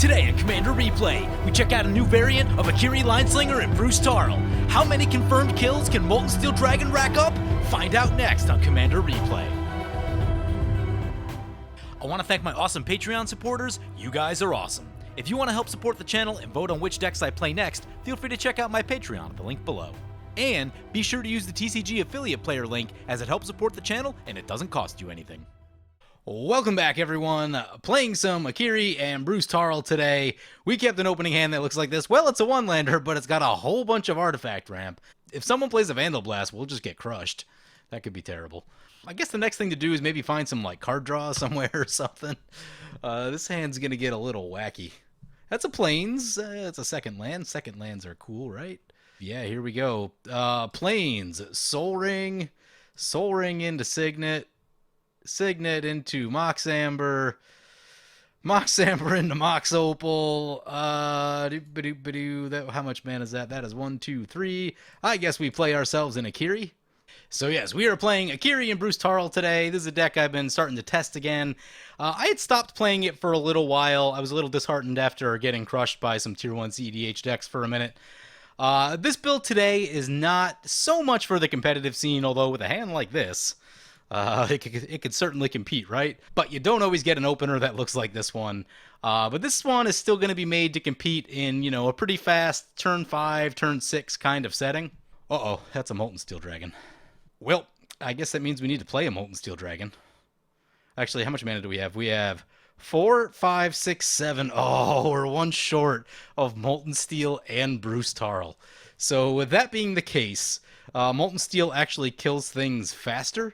Today at Commander Replay, we check out a new variant of Akiri Lineslinger and Bruse. How many confirmed kills can Moltensteel Dragon rack up? Find out next on Commander Replay. I want to thank my awesome Patreon supporters. You guys are awesome. If you want to help support the channel and vote on which decks I play next, feel free to check out my Patreon at the link below. And be sure to use the TCG affiliate player link as it helps support the channel and it doesn't cost you anything. Welcome back, everyone. Playing some Akiri and Bruse today. We kept an opening hand that looks like this. Well, it's a one-lander, but it's got a whole bunch of artifact ramp. If someone plays a Vandal Blast, we'll just get crushed. That could be terrible. I guess the next thing to do is maybe find some card draw somewhere or something. This hand's gonna get a little wacky. That's a Plains. It's a second land. Second lands are cool, right? Yeah, here we go. Plains. Soul Ring into Signet. Signet into Mox Amber. Mox Amber into Mox Opal. How much mana is that? That is 1, 2, 3. I guess we play ourselves in Akiri. So yes, we are playing Akiri and Bruse today. This is a deck I've been starting to test again. I had stopped playing it for a little while. I was a little disheartened after getting crushed by some Tier 1 EDH decks for a minute. This build today is not so much for the competitive scene, although with a hand like this, it could certainly compete, right? But you don't always get an opener that looks like this one. But this one is still going to be made to compete in, a pretty fast turn 5, turn 6 kind of setting. Uh-oh, that's a Moltensteel Dragon. Well, I guess that means we need to play a Moltensteel Dragon. Actually, how much mana do we have? We have 4, 5, 6, 7. Oh, we're one short of Moltensteel and Bruse. So with that being the case, Moltensteel actually kills things faster.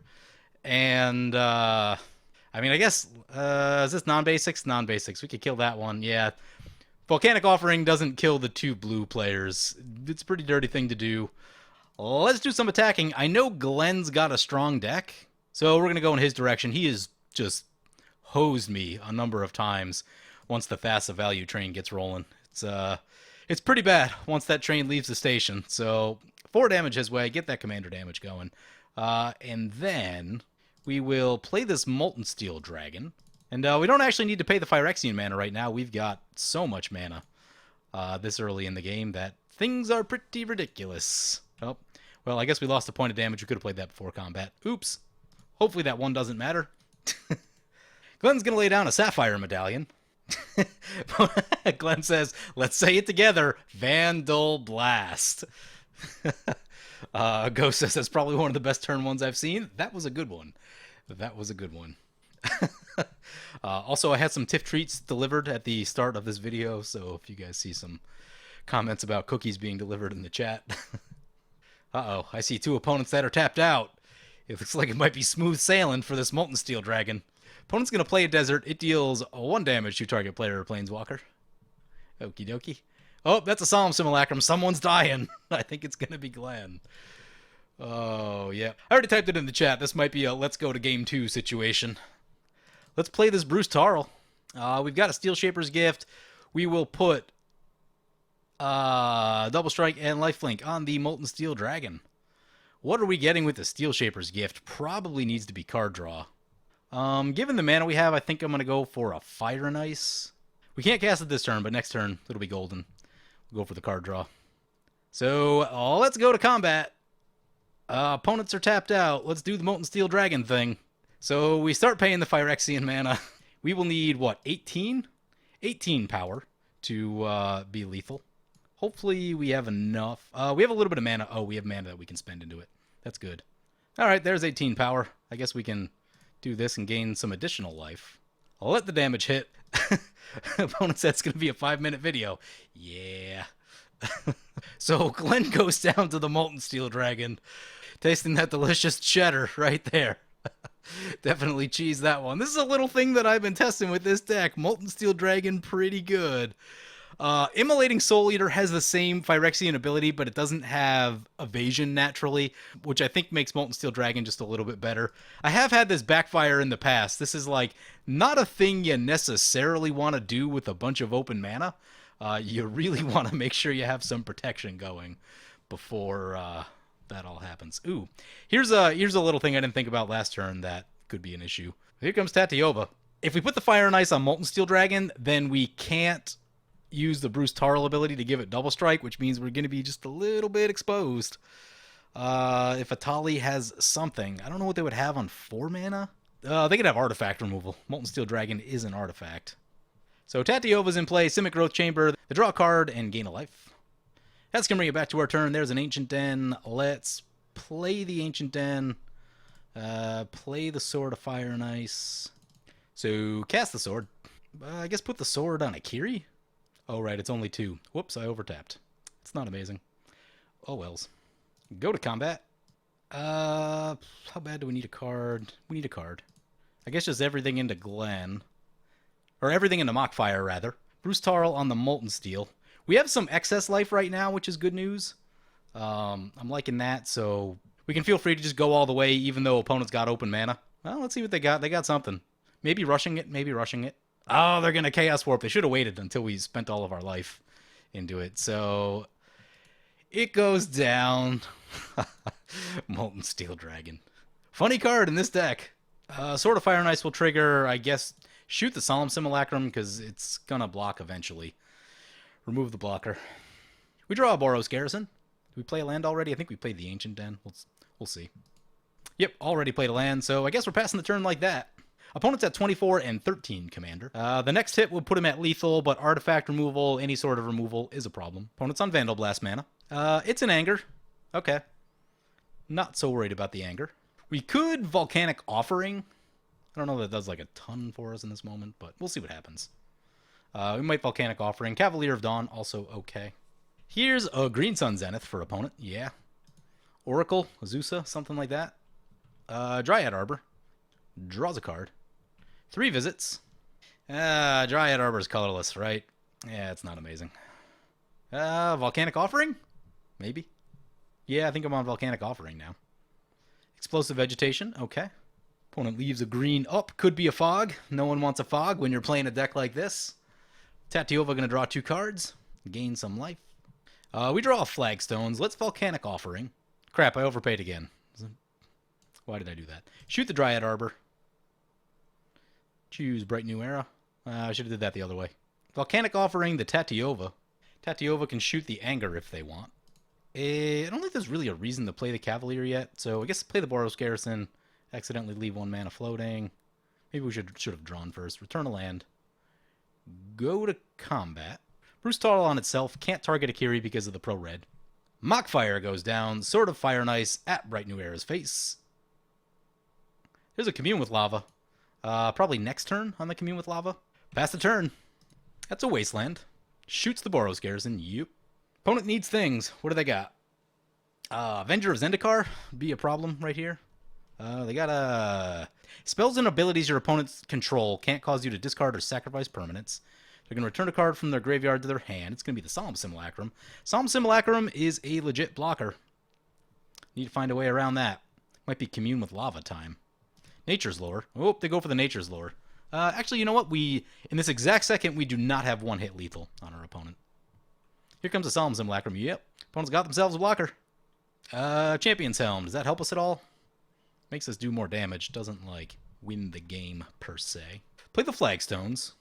And, I guess, is this non-basics? Non-basics. We could kill that one, yeah. Volcanic Offering doesn't kill the 2 blue players. It's a pretty dirty thing to do. Let's do some attacking. I know Glenn's got a strong deck, so we're going to go in his direction. He has just hosed me a number of times once the Thassa value train gets rolling. It's pretty bad once that train leaves the station. So 4 damage his way, get that commander damage going. And then we will play this Moltensteel Dragon. And we don't actually need to pay the Phyrexian mana right now. We've got so much mana this early in the game that things are pretty ridiculous. Oh, well, I guess we lost a point of damage. We could have played that before combat. Oops. Hopefully that one doesn't matter. Glenn's going to lay down a Sapphire Medallion. Glenn says, let's say it together, Vandal Blast. Ghost says that's probably one of the best turn ones I've seen. That was a good one. That was a good one. Also, I had some Tiff treats delivered at the start of this video, so if you guys see some comments about cookies being delivered in the chat. Uh-oh, I see 2 opponents that are tapped out. It looks like it might be smooth sailing for this Moltensteel Dragon. Opponent's going to play a desert. It deals 1 damage to target player or planeswalker. Okie dokie. Oh, that's a Solemn Simulacrum. Someone's dying. I think it's going to be Glenn. Oh, yeah. I already typed it in the chat. This might be a let's go to game 2 situation. Let's play this Bruse. We've got a Steel Shaper's Gift. We will put Double Strike and Lifelink on the Moltensteel Dragon. What are we getting with the Steel Shaper's Gift? Probably needs to be card draw. Given the mana we have, I think I'm going to go for a Fire and Ice. We can't cast it this turn, but next turn it'll be golden. We'll go for the card draw. So, let's go to combat. Opponents are tapped out. Let's do the Moltensteel Dragon thing. So, we start paying the Phyrexian mana. We will need, what, 18? 18 power to be lethal. Hopefully we have enough. We have a little bit of mana. Oh, we have mana that we can spend into it. That's good. All right, there's 18 power. I guess we can do this and gain some additional life. I'll let the damage hit. Opponent said it's going to be a 5-minute video. Yeah. So Glenn goes down to the Moltensteel Dragon, tasting that delicious cheddar right there. Definitely cheese that one. This is a little thing that I've been testing with this deck. Moltensteel Dragon, pretty good. Immolating Soul Eater has the same Phyrexian ability, but it doesn't have evasion naturally, which I think makes Moltensteel Dragon just a little bit better. I have had this backfire in the past. This is not a thing you necessarily want to do with a bunch of open mana. You really want to make sure you have some protection going before that all happens. Ooh, here's a little thing I didn't think about last turn that could be an issue. Here comes Tatyova. If we put the Fire and Ice on Moltensteel Dragon, then we can't use the Bruse Tarl ability to give it double strike, which means we're going to be just a little bit exposed. If Etali has something, I don't know what they would have on 4 mana. They could have artifact removal. Moltensteel Dragon is an artifact. So Tatyova's in play, Simic Growth Chamber. They draw a card and gain a life. That's going to bring it back to our turn. There's an Ancient Den. Let's play the Ancient Den. Play the Sword of Fire and Ice. So cast the sword. I guess put the sword on Akiri? Oh, right, it's only 2. Whoops, I overtapped. It's not amazing. Oh, wells. Go to combat. How bad do we need a card? We need a card. I guess just everything into Glen. Or everything into Mockfire, rather. Bruse Tarl on the Moltensteel. We have some excess life right now, which is good news. I'm liking that, so we can feel free to just go all the way, even though opponents got open mana. Well, let's see what they got. They got something. Maybe rushing it, maybe rushing it. Oh, they're going to Chaos Warp. They should have waited until we spent all of our life into it. So it goes down. Moltensteel Dragon. Funny card in this deck. Sword of Fire and Ice will trigger, I guess, shoot the Solemn Simulacrum because it's going to block eventually. Remove the blocker. We draw a Boros Garrison. Did we play a land already? I think we played the Ancient Den. We'll see. Yep, already played a land, so I guess we're passing the turn like that. Opponent's at 24 and 13, Commander. The next hit would put him at lethal, but artifact removal, any sort of removal, is a problem. Opponent's on Vandal Blast mana. It's an Anger. Okay. Not so worried about the Anger. We could Volcanic Offering. I don't know that it does like a ton for us in this moment, but we'll see what happens. We might Volcanic Offering. Cavalier of Dawn, also okay. Here's a Green Sun Zenith for opponent. Yeah. Oracle, Azusa, something like that. Dryad Arbor. Draws a card. 3 visits. Dryad Arbor is colorless, right? Yeah, it's not amazing. Volcanic Offering? Maybe. Yeah, I think I'm on Volcanic Offering now. Explosive Vegetation, okay. Opponent leaves a green up. Could be a fog. No one wants a fog when you're playing a deck like this. Tatyova going to draw 2 cards. Gain some life. We draw Flagstones. Let's Volcanic Offering. Crap, I overpaid again. Why did I do that? Shoot the Dryad Arbor. Choose Bright New Era. I should have did that the other way. Volcanic Offering the Tatyova. Tatyova can shoot the Anger if they want. I don't think there's really a reason to play the Cavalier yet, so I guess play the Boros Garrison. Accidentally leave 1 mana floating. Maybe we should have drawn first. Return a land. Go to combat. Bruse Tarl on itself. Can't target Akiri because of the pro-red. Mockfire goes down. Sword of Fire and Ice at Bright New Era's face. There's a Commune with Lava. Probably next turn on the Commune with Lava. Pass the turn. That's a Wasteland. Shoots the Boros Garrison. Yep. Opponent needs things. What do they got? Avenger of Zendikar. Be a problem right here. They got spells and abilities your opponents control can't cause you to discard or sacrifice permanents. They're going to return a card from their graveyard to their hand. It's going to be the Solemn Simulacrum. Solemn Simulacrum is a legit blocker. Need to find a way around that. Might be Commune with Lava time. Nature's Lore. Oh, they go for the Nature's Lore. Actually, you know what? In this exact second, we do not have 1-hit lethal on our opponent. Here comes the Solemn Simulacrum. Yep. Opponents got themselves a blocker. Champion's Helm. Does that help us at all? Makes us do more damage. Doesn't, win the game, per se. Play the Flagstones.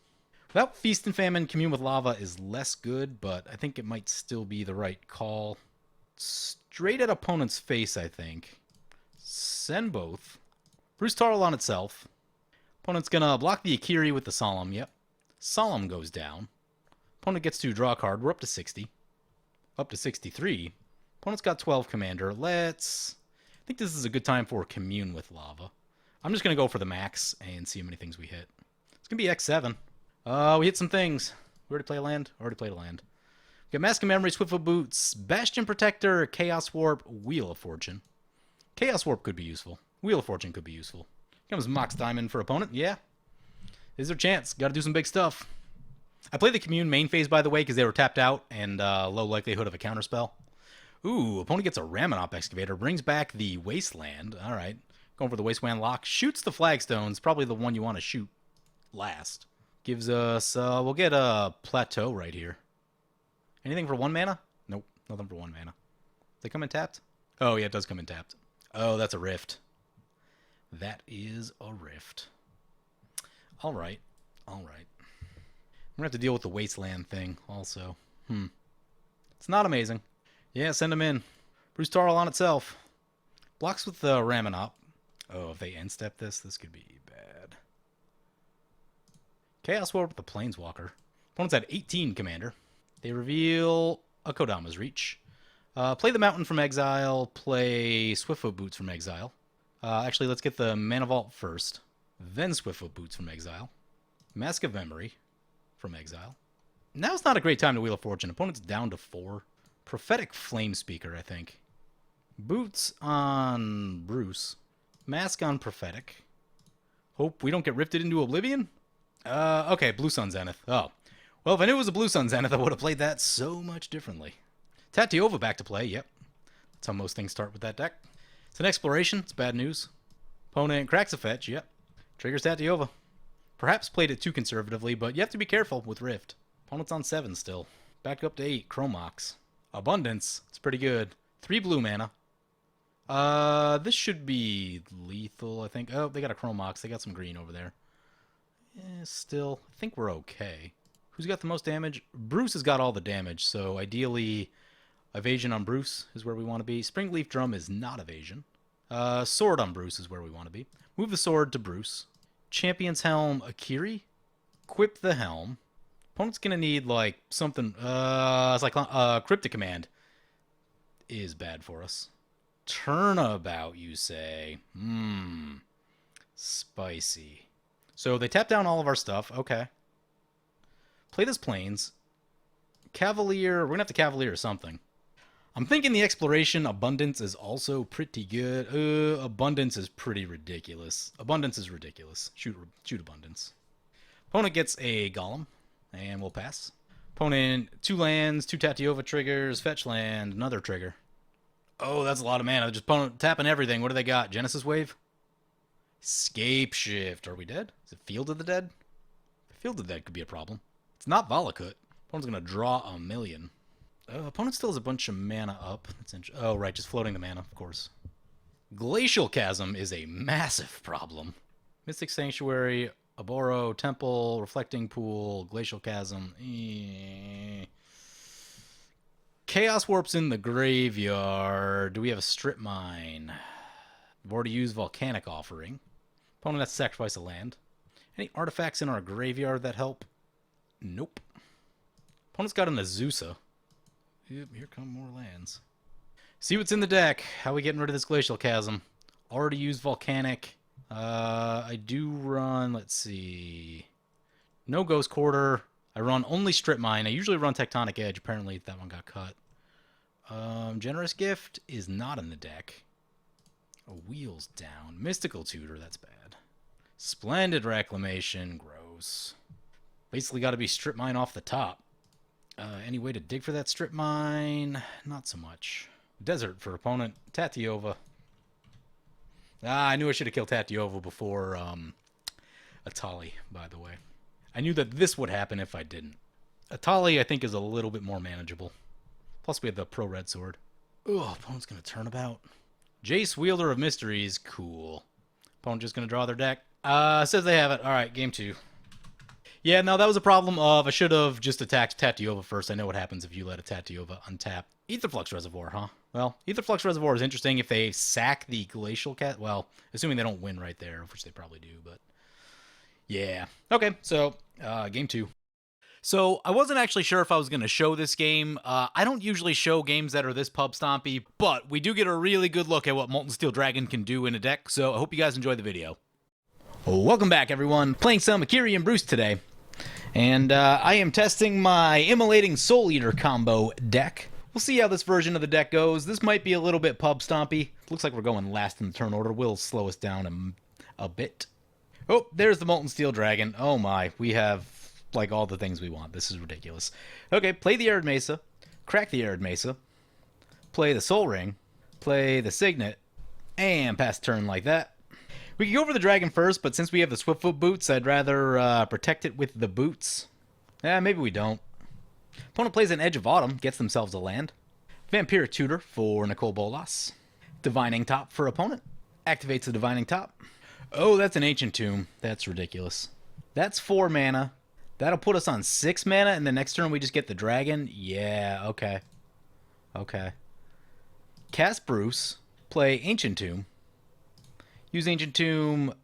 Without Feast and Famine, Commune with Lava is less good, but I think it might still be the right call. Straight at opponent's face, I think. Send both. Bruse Tarl on itself. Opponent's gonna block the Akiri with the Solemn. Yep. Solemn goes down. Opponent gets to draw a card. We're up to 60. Up to 63. Opponent's got 12 Commander. I think this is a good time for Commune with Lava. I'm just going to go for the max and see how many things we hit. It's going to be X7. We hit some things. We already played a land? Already played a land. We got Mask of Memory, Swiftfoot Boots, Bastion Protector, Chaos Warp, Wheel of Fortune. Chaos Warp could be useful. Wheel of Fortune could be useful. Here comes Mox Diamond for opponent. Yeah. This is their chance. Got to do some big stuff. I played the Commune main phase, by the way, because they were tapped out and low likelihood of a counterspell. Ooh, opponent gets a Ramonop Excavator. Brings back the Wasteland. All right. Going for the Wasteland lock. Shoots the Flagstones. Probably the one you want to shoot last. Gives us... we'll get a Plateau right here. Anything for 1 mana? Nope. Nothing for 1 mana. Does it come in tapped? Oh, yeah, it does come in tapped. Oh, that's a Rift. That is a Rift. Alright. Alright. I'm gonna have to deal with the wasteland thing also. It's not amazing. Yeah, send him in. Bruse on itself. Blocks with the Ramonop. Oh, if they end step this could be bad. Chaos War with the Planeswalker. Opponent's at 18 commander. They reveal a Kodama's Reach. Play the Mountain from exile. Play Swiftfoot Boots from exile. Actually, let's get the Mana Vault first. Then Swiftfoot Boots from exile. Mask of Memory from exile. Now's not a great time to Wheel of Fortune. Opponent's down to 4. Prophetic Flame Speaker, I think. Boots on Bruse. Mask on Prophetic. Hope we don't get rifted into Oblivion? Okay, Blue Sun Zenith. Oh. Well, if I knew it was a Blue Sun Zenith, I would have played that so much differently. Tatyova back to play, yep. That's how most things start with that deck. It's an exploration, it's bad news. Opponent cracks a fetch, yep. Triggers Tatyova. Perhaps played it too conservatively, but you have to be careful with Rift. Opponent's on 7 still. Back up to 8, Chromox. Abundance, it's pretty good. 3 blue mana. This should be lethal, I think. Oh, they got a Chromox, they got some green over there. Still, I think we're okay. Who's got the most damage? Bruse has got all the damage, so ideally evasion on Bruse is where we want to be. Springleaf Drum is not evasion. Sword on Bruse is where we want to be. Move the sword to Bruse. Champion's Helm, Akiri. Equip the Helm. Opponent's going to need, like, something... it's like Cryptic Command is bad for us. Turnabout, you say? Spicy. So they tap down all of our stuff. Okay. Play this Plains. Cavalier. We're going to have to Cavalier or something. I'm thinking the Exploration Abundance is also pretty good. Abundance is pretty ridiculous. Abundance is ridiculous. Shoot Abundance. Opponent gets a Golem, and we'll pass. Opponent, 2 lands, 2 Tatyova triggers, fetch land, another trigger. Oh, that's a lot of mana. Just opponent tapping everything. What do they got? Genesis Wave? Scape Shift. Are we dead? Is it Field of the Dead? Field of the Dead could be a problem. It's not Valakut. Opponent's going to draw a million. Opponent still has a bunch of mana up. That's oh, right, just floating the mana, of course. Glacial Chasm is a massive problem. Mystic Sanctuary, Aboro, Temple, Reflecting Pool, Glacial Chasm. Chaos Warp's in the graveyard. Do we have a Strip Mine? We've already used Volcanic Offering. Opponent has to sacrifice a land. Any artifacts in our graveyard that help? Nope. Opponent's got an Azusa. Yep, here come more lands. See what's in the deck. How are we getting rid of this Glacial Chasm? Already used Volcanic. I do run, let's see. No Ghost Quarter. I run only Strip Mine. I usually run Tectonic Edge. Apparently that one got cut. Generous Gift is not in the deck. A Wheels down. Mystical Tutor, that's bad. Splendid Reclamation, gross. Basically got to be Strip Mine off the top. Any way to dig for that Strip Mine? Not so much. Desert for opponent. Tatyova. I knew I should have killed Tatyova before Etali, by the way. I knew that this would happen if I didn't. Etali, I think, is a little bit more manageable. Plus, we have the Pro Red Sword. Oh, opponent's going to turn about. Jace, Wielder of Mysteries. Cool. Opponent just going to draw their deck. Says they have it. All right, game 2. Yeah, no, that was a problem of I should have just attacked Tatyova first. I know what happens if you let a Tatyova untap. Aetherflux Reservoir, huh? Well, Aetherflux Reservoir is interesting if they sack the Glacial Cat. Well, assuming they don't win right there, which they probably do, but... Yeah. Okay, so, game 2. So, I wasn't actually sure if I was going to show this game. I don't usually show games that are this pub stompy, but we do get a really good look at what Moltensteel Dragon can do in a deck, so I hope you guys enjoy the video. Welcome back, everyone. Playing some Akiri and Bruse today. And I am testing my Immolating Soul Eater combo deck. We'll see how this version of the deck goes. This might be a little bit pub stompy. Looks like we're going last in the turn order. Will slow us down a bit. Oh, there's the Moltensteel Dragon. Oh my, we have like all the things we want. This is ridiculous. Okay, play the Arid Mesa. Crack the Arid Mesa. Play the Soul Ring. Play the Signet. And pass turn like that. We could go for the dragon first, but since we have the Swiftfoot Boots, I'd rather protect it with the boots. Maybe we don't. Opponent plays an Edge of Autumn, gets themselves a land. Vampiric Tutor for Nicole Bolas. Divining Top for opponent. Activates the Divining Top. Oh, that's an Ancient Tomb. That's ridiculous. That's 4 mana. That'll put us on 6 mana, and the next turn we just get the dragon. Yeah, okay. Okay. Cast Bruse. Play Ancient Tomb. Use Ancient Tomb,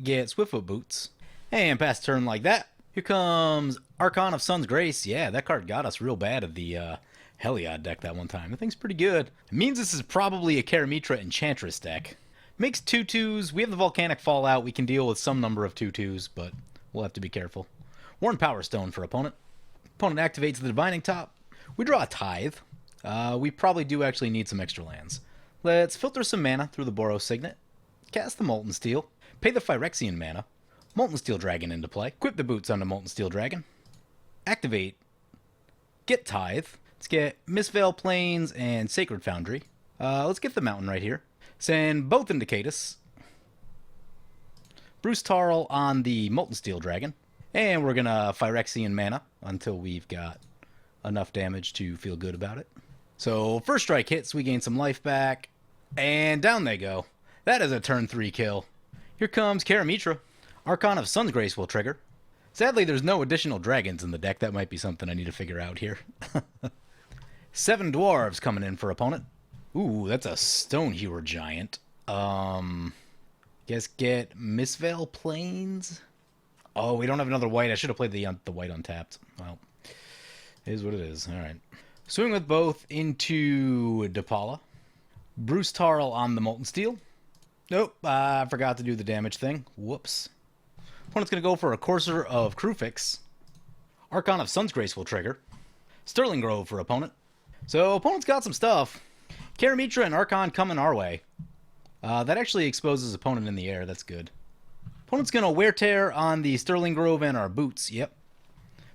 get Swiftfoot Boots, and pass turn like that. Here comes Archon of Sun's Grace. Yeah, that card got us real bad at the Heliod deck that one time. The thing's pretty good. It means this is probably a Karamitra Enchantress deck. Makes 2/2s. We have the Volcanic Fallout. We can deal with some number of 2/2s, but we'll have to be careful. Worn Power Stone for opponent. Opponent activates the Divining Top. We draw a Tithe. We probably do actually need some extra lands. Let's filter some mana through the Boros Signet. Cast the Moltensteel. Pay the Phyrexian mana. Moltensteel Dragon into play. Equip the boots on the Moltensteel Dragon. Activate. Get Tithe. Let's get Mistveil Plains and Sacred Foundry. Let's get the mountain right here. Send both into Cadus. Bruse Tarl on the Moltensteel Dragon. And we're going to Phyrexian mana until we've got enough damage to feel good about it. So first strike hits, we gain some life back. And down they go. That is a turn 3 kill. Here comes Karamitra. Archon of Sun's Grace will trigger. Sadly, there's no additional dragons in the deck. That might be something I need to figure out here. 7 dwarves coming in for opponent. Ooh, that's a Stonehewer Giant. Guess get Mistveil Plains. Oh, we don't have another white. I should have played the white untapped. Well, it is what it is. All right. Swing with both into Depala. Bruse Tarl on the Moltensteel. Nope, I forgot to do the damage thing. Whoops. Opponent's going to go for a Courser of Krufix. Archon of Sun's Grace will trigger. Sterling Grove for opponent. So opponent's got some stuff. Karamitra and Archon coming our way. That actually exposes opponent in the air. That's good. Opponent's going to Wear Tear on the Sterling Grove and our boots. Yep.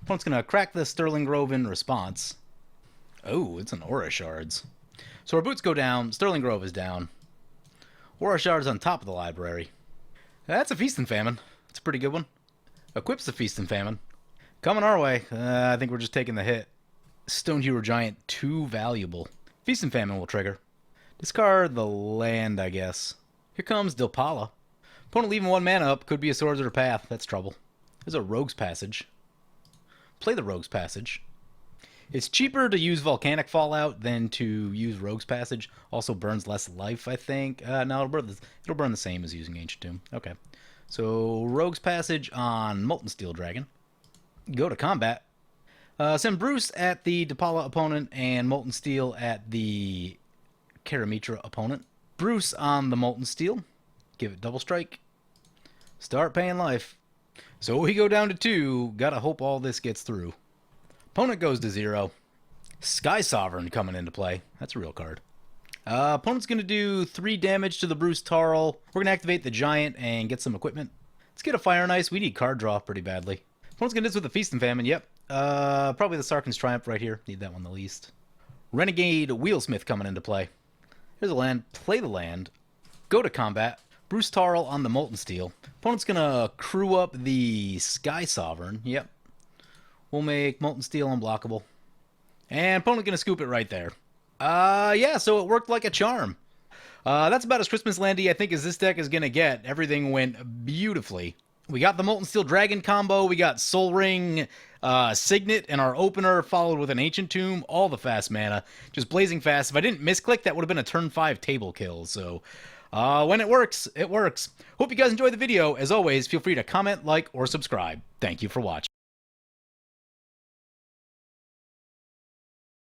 Opponent's going to crack the Sterling Grove in response. Oh, it's an Aura Shards. So our boots go down. Sterling Grove is down. Aura Shards on top of the library. That's a Feast and Famine. It's a pretty good one. Equips the Feast and Famine. Coming our way. I think we're just taking the hit. Stonehewer Giant, too valuable. Feast and Famine will trigger. Discard the land, I guess. Here comes Depala. Opponent leaving 1 mana up. Could be a Swords of the Path. That's trouble. There's a Rogue's Passage. Play the Rogue's Passage. It's cheaper to use Volcanic Fallout than to use Rogue's Passage. Also burns less life, I think. No, it'll burn the same as using Ancient Tomb. Okay. So, Rogue's Passage on Moltensteel Dragon. Go to combat. Send Bruse at the Depala opponent and Moltensteel at the Karamitra opponent. Bruse on the Moltensteel. Give it double strike. Start paying life. So we go down to 2. Gotta hope all this gets through. Opponent goes to 0. Sky Sovereign coming into play. That's a real card. Opponent's going to do 3 damage to the Bruse Tarl. We're going to activate the Giant and get some equipment. Let's get a Fire and Ice. We need card draw pretty badly. Opponent's going to do this with a Feast and Famine. Yep. Probably the Sarkhan's Triumph right here. Need that one the least. Renegade Wheelsmith coming into play. Here's a land. Play the land. Go to combat. Bruse Tarl on the Moltensteel. Opponent's going to crew up the Sky Sovereign. Yep. We'll make Moltensteel unblockable. And opponent going to scoop it right there. Yeah, so it worked like a charm. That's about as Christmas landy I think as this deck is going to get. Everything went beautifully. We got the Moltensteel Dragon combo. We got Soul Ring Signet in our opener, followed with an Ancient Tomb. All the fast mana. Just blazing fast. If I didn't misclick, that would have been a turn 5 table kill. So, when it works, it works. Hope you guys enjoyed the video. As always, feel free to comment, like, or subscribe. Thank you for watching.